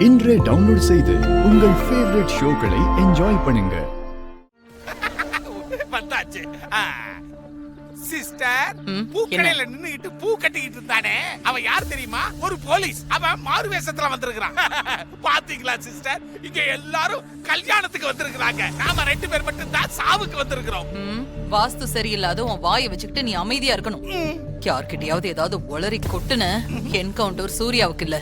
இன்றே டவுன்லோட் செய்து உங்கள் ஃபேவரட் ஷோக்களை என்ஜாய் பண்ணுங்க. வந்தாச்சு. சிஸ்டர், பூக்கடையில நின்னுகிட்டு பூ கட்டிக்கிட்டு இருந்தானே, அவன் யார் தெரியுமா? ஒரு போலீஸ். அவன் மாறு வேஷத்துல வந்திருக்கான். பாத்தீங்களா சிஸ்டர்? இங்க எல்லாரும் கல்யாணத்துக்கு வந்திருக்காங்க. நாம 2 பேர் மட்டும் தான் சாவுக்கு வந்திருக்கிறோம். வாஸ்து சரியில்லாத உன் வாயை வச்சுக்கிட்டு நீ அமைதியா இருக்கணும். யார்கிட்டயாவது ஏதாவது ஒளறி கொட்டுன என்கவுண்டர் சூர்யாவுக்கு இல்ல,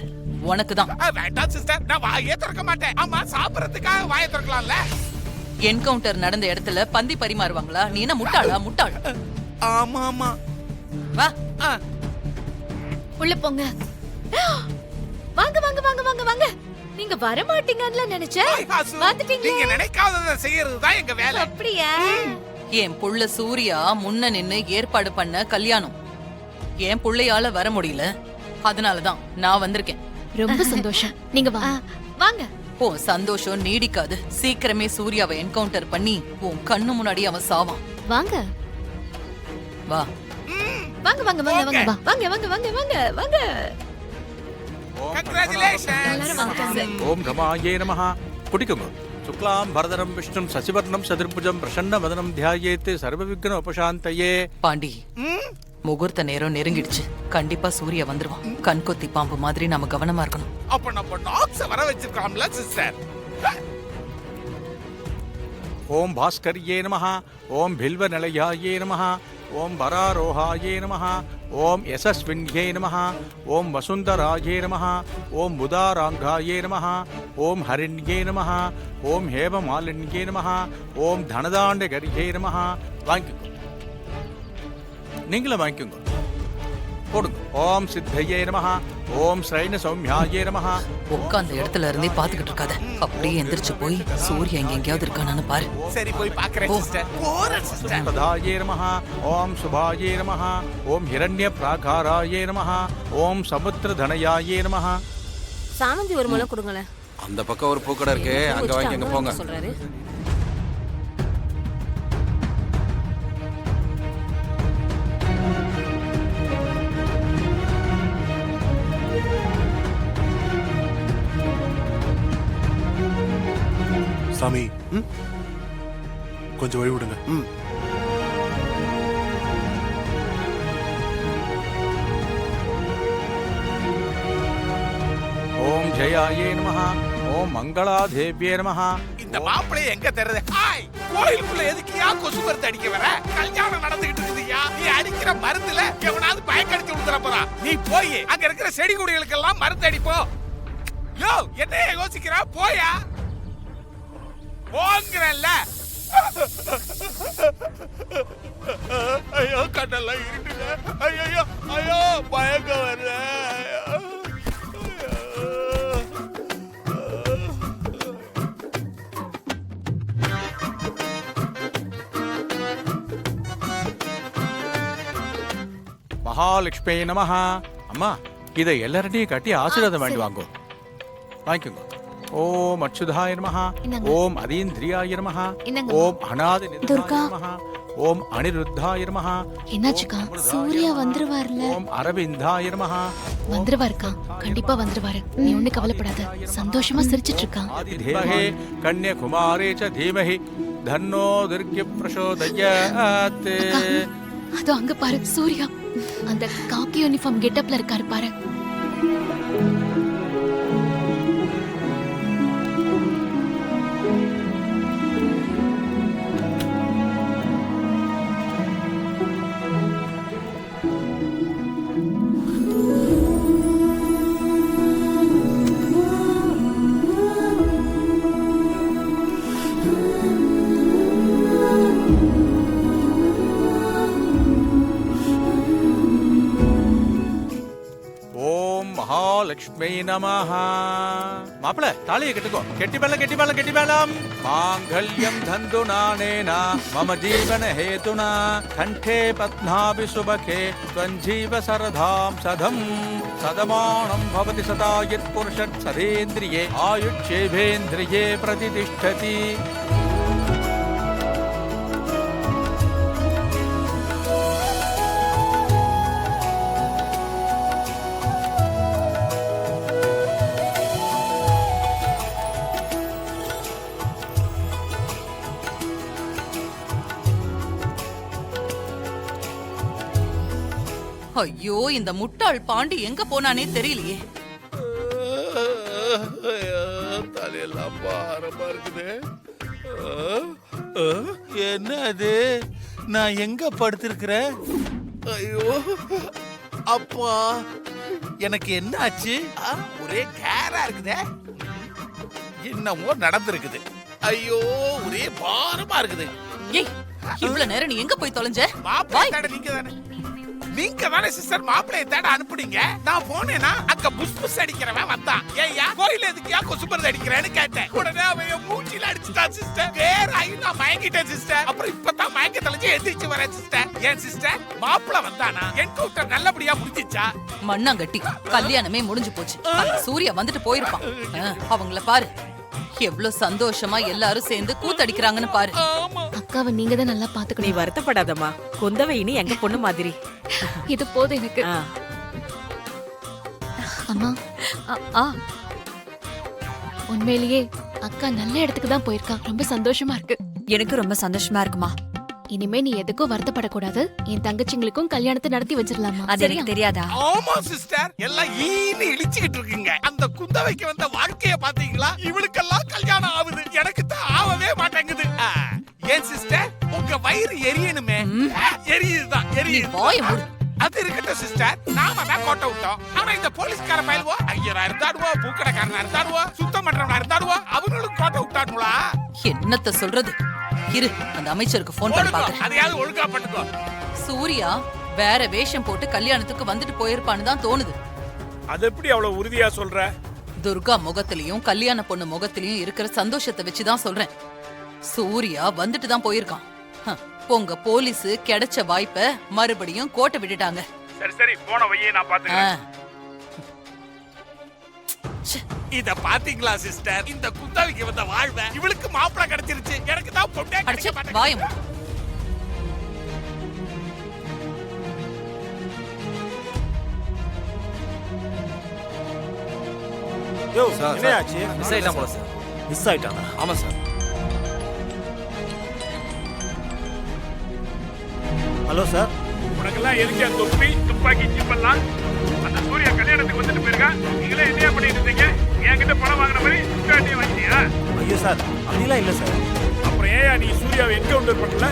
உனக்குதான். வேண்டாம் சிஸ்டர், நான் வாயே திறக்க மாட்டேன். ஆமா, சாப்பிடறதுக்காக வாயை திறக்கலாம்ல. என்கவுண்டர் நடந்த இடத்துல பந்தி பரிமாறுவாங்களா? நீ என்ன முட்டாளா? முட்டாள். ஆமா ஆமா. வா, உள்ள போங்க. வாங்க வாங்க வாங்க வாங்க வாங்க. நீங்க வர மாட்டீங்கன்னு நினைச்சேன். வந்துட்டீங்க. நீங்க நினைக்காததை செய்யறது தான் எங்க வேலை. அப்படியா? என் புள்ள சூர்யா முன்ன நின்னு ஏற்பாடு பண்ண கல்யாணம். என் புள்ளையால வர முடியல, அதனாலதான் நான் வந்திருக்கேன். ரொம்ப சந்தோஷம். நீங்க வாங்க. ஓ, சந்தோஷம் நீடிக்காது. சீக்கிரமே சூர்யாவை என்கவுண்டர் பண்ணி உன் கண்ணு முன்னாடி அவன் சாவான். வாங்க வா வாங்க வாங்க வாங்க வாங்க வாங்க வாங்க வாங்க வாங்க வாங்க. கங்க்ராச்சுலேஷன்ஸ். ஓம் ரமாயே நமஹ. குடிக்குங்க. சுக்லாம் பரதரம் விஷ்ணும் சசிவர்ணம் சதுர்புஜம் பிரசன்ன வதனம் தியாயேத் சர்வ விக்ன உபசாந்தயே. பாண்டி, முகூர்த்த நேரம் நெருங்கிடுச்சு. கண்டிப்பா சூர்யா வந்துருவான். கண்கொத்தி பாம்பு மாதிரி நாம கவனமா இருக்கணும். அப்ப நம்ம நாக்ஸ் வர வச்சிருக்கோம்ல சிஸ்டர். ஓம் பாஸ்கர்யே நமஹ. ஓம் பில்வ நிலையாயே நமஹ. ஓம் வராரோஹாயே நமஹ. ஓம் யசஸ்வின்யே நமஹ. ஓம் வசுந்தராயே நமஹ. ஓம் புதாராங்காயே நமஹ. ஓம் ஹரிண்யே நமஹ. ஓம் ஹேமமாலின்யே நமஹ. ஓம் தனதாண்டகர்யே நமஹ. வாங்கிக்கோ, நீங்களும் வாங்கிக்கோங்க. போடுங்க. ஓம் சித்தையே நமஹ. ஓம் ஸ்ரைன சௌமியாயே நமஹ. உட்கார்ந்த இடத்துல இருந்தே பாத்துக்கிட்டு இருக்காத, அப்படியே எந்திரிச்சு போய் சூர்யா எங்க எங்கேயாவது இருக்கானான்னு பாரு. சரி, போய் பாக்குறேன் சிஸ்டர். போறேன் சிஸ்டர். பிரதாயே நமஹ. ஓம் சுபாயே நமஹ. ஓம் ஹிரண்ய பிராகாராயே நமஹ. ஓம் சமுத்திரதனயாயே நமஹ. சாமந்தி ஒரு முளை கொடுங்களேன். அந்த பக்கம் ஒரு பூக்கடை இருக்கு, அங்க வாங்கிக்கங்க போங்க. சொல்றாரு. சாமி, கொஞ்சம் வழி விடுங்க. ஓம் ஜெயாயே நமஹ. ஓம் மங்களாதேவ்யே நமஹ. இந்த மாப்பிளைய எங்க தருது? ஹாய், கோயிலுக்குள்ள எதுக்குயா கொசு மருந்து அடிக்க வர? கல்யாணம் நடந்துகிட்டு இருக்குதுயா. நீ அடிக்கிற மருந்துல எவனாவது பயக்கடிச்சு விட்டுற போறான். நீ போய் அங்க இருக்கிற செடி கொடிகளுக்கெல்லாம் மருந்து அடிப்போ. யோ, என்ன யோசிக்கிறா? போயா, போங்கறல்ல. ஐயோ, கண்ணெல்லாம் இருட்டுல. ஐயோ ஐயோ, பயங்க வர்ற. மகாலட்சுமி நமஹ. அம்மா, இதை எல்லார்ட்டையும் கட்டி ஆசீர்வாதம் வேண்டி வாங்கோ. வாங்கிக்கோங்க. ஓம் அச்சுதாய நமஹ. ஓம் அதீந்திரியாய நமஹ. ஓம் அநாத நிதாய நமஹ. ஓம் அனிருத்தாய நமஹ. என்னாச்சுக்கா? சூர்யா வந்துருவார்ல? ஓம் அரவிந்தாய நமஹ. வந்துருவாருக்கா, கண்டிப்பா வந்துருவாரு. நீ ஒண்ணு கவலைப்படாத. சந்தோஷமா சிரிச்சிட்டு இருக்கான். ஆதிதேவஹே கன்யகுமாரே ச தீமஹி தன்னோ துர்க்ய பிரசோதயாத். அதோ அங்க பாரு, சூர்யா அந்த காக்கி யூனிஃபார்ம் கெட்டப்ல இருக்காரு பாரு. மகாலட்சுமி நமஹ. மாப்பிள, தாலியை கட்டுக்கோ. கெட்டி மேளம், கெட்டி மேளம், கெட்டி மேளம். மாங்கல்யம் தந்து நானேனா மம ஜீவன ஹேதுனா கண்டே பத்மாபி சுபகே ஸ்வஞ்சீவ சரதாம் சதம் சதமானம் பவதி சதாயித் புருஷத் சதேந்திரியே ஆயுட்சேவேந்திரியே பிரதிதிஷ்டதி. ஐயோ இந்த முட்டாள் பாண்டி எங்க போனானே தெரியலையே. தலையெல்லாம் பாரமா இருக்குது. என்ன அது? நான் எங்க படுத்திருக்கிறேன்? ஐயோ அப்பா, எனக்கு என்ன ஆச்சு? ஒரே கேரா இருக்குதே. என்னமோ நடந்திருக்குது. ஐயோ ஒரே பாரமா இருக்குது. ஏய் இவ்வளவு நேரம் நீ எங்க போய் தொலைஞ்ச? மாப்பிள்ளை தேட நீங்க தானே சிஸ்டர் மாப்பிள்ளைய தேட அனுப்புனீங்க. நான் போனேனா அங்க புஷ் புஷ் அடிக்கிறவன் வந்தான். ஏய்யா கோயில எதுக்கியா கொசு மருந்து அடிக்கிறேன்னு கேட்டேன். உடனே அவன் மூச்சில அடிச்சுட்டான் சிஸ்டர். வேற ஆகி நான் மயங்கிட்டேன் சிஸ்டர். அப்புறம் இப்பதான் மயக்க தெளிஞ்சு எந்திரிச்சு வரேன் சிஸ்டர். ஏன் சிஸ்டர் மாப்பிள்ளை வந்தானா? என்கவுண்டர் நல்லபடியா முடிஞ்சிச்சா? மண்ணாங்கட்டி கல்யாணமே முடிஞ்சு போச்சு. அந்த சூர்யா வந்துட்டு போயிருப்பான். அவங்கள பாரு எவ்வளவு சந்தோஷமா எல்லாரும் சேர்ந்து கூத்தடிக்கிறாங்கன்னு பாரு. அக்காவை நீங்க தான் நல்லா நீ பாத்துக்கணும். வருத்தப்படாதம்மா. குந்தவை இனி எங்க பொண்ணு மாதிரி. இது போதும் எனக்கு. ஆ. அம்மா உண்மையிலேயே அக்கா நல்ல இடத்துக்கு தான் போயிருக்கா. ரொம்ப சந்தோஷமா இருக்கு. எனக்கு ரொம்ப சந்தோஷமா இருக்குமா. இனிமே நீ எதுக்கும் வருத்தப்படக்கூடாது. என் தங்கச்சிங்களுக்கும் கல்யாணத்தை நடத்தி வச்சிடலாமா? அது எனக்கு தெரியாதா? ஆமா சிஸ்டர், எல்லாம் ஈன்னு இழிச்சுக்கிட்டு இருக்குங்க. அந்த குந்தவைக்கு வந்த வாழ்க்கைய பாத்தீங்களா? இவளுக்கெல்லாம் கல்யாணம் ஆகுது, எனக்கு தான் ஆகவே மாட்டேங்குது. ஏன் சிஸ்டர் உங்க வயிறு எரியணுமே? எரியுதுதான் எரியுது. அது இருக்கட்டும் சிஸ்டர், நாம தான் கோட்டை விட்டோம். ஆனா இந்த போலீஸ்கார பயல்வோ ஐயரா இருந்தாடுவோ, பூக்கடைக்காரனா இருந்தாடுவோ, சுத்தம் பண்றவனா இருந்தாடுவோ, அவங்களும் கோட்டை விட்டானுங்களா? என்னத்த சொல்றது? இரு அந்த அமைச்சருக்கு போன் பண்ணி பாக்குறேன். அதையாவது ஒழுங்கா பண்ணுங்க. சூர்யா வேற வேஷம் போட்டு கல்யாணத்துக்கு வந்துட்டு போயிருப்பான்னு தான் தோணுது. அது எப்படி அவ்வளவு உறுதியா சொல்ற? துர்கா முகத்திலையும் கல்யாண பொண்ணு முகத்திலையும் இருக்கிற சந்தோஷத்தை வச்சுதான் சொல்றேன். சூர்யா வந்துட்டு தான் போயிருக்கான். உங்க போலீஸ் கிடைச்ச வாய்ப்ப மறுபடியும் கோட்டை விட்டுட்டாங்க. சரி சரி போன வையே நான் பாத்துக்கிறேன். இத பாத்தீங்களா சிஸ்டர்? இந்த குந்தாவிக்கு வந்த வாழ்வை இவளுக்கு மாப்பிளை கிடைச்சிருச்சு, எனக்கு தான் பொண்ணே கிடைக்க மாட்டேங்குது. வாயம் யோ சார், என்ன ஆச்சு? மிஸ் ஆயிட்டான் போல சார். மிஸ் ஆயிட்டானா? ஆமா சார். ஹலோ சார், உனக்கெல்லாம் எதுக்கு அந்த தொப்பி துப்பாக்கி சிப்பெல்லாம்? அந்த சூர்யா கல்யாணத்துக்கு வந்துட்டு போயிருக்கா. நீங்களே என்ன பண்ணிட்டு இருந்தீங்க? என்கிட்ட பணம் வாங்கின மாதிரி துப்பாட்டியை வாங்கிட்டியா? ஐயோ சார் அப்படிலாம் இல்லை சார். அப்புறம் ஏன் நீ சூர்யாவை என்கவுண்டர் பண்ணல?